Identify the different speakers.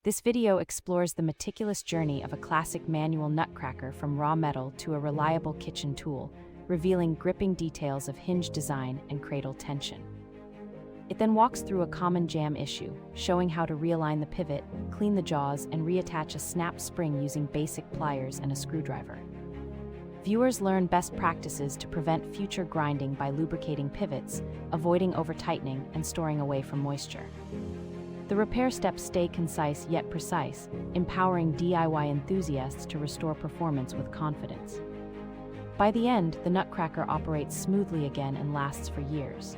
Speaker 1: This video explores the meticulous journey of a classic manual nutcracker from raw metal to a reliable kitchen tool, revealing gripping details of hinge design and cradle tension. It then walks through a common jam issue, showing how to realign the pivot, clean the jaws, and reattach a snap spring using basic pliers and a screwdriver. Viewers learn best practices to prevent future grinding by lubricating pivots, avoiding over-tightening, and storing away from moisture. The repair steps stay concise yet precise, empowering DIY enthusiasts to restore performance with confidence. By the end, the Nutcracker operates smoothly again and lasts for years.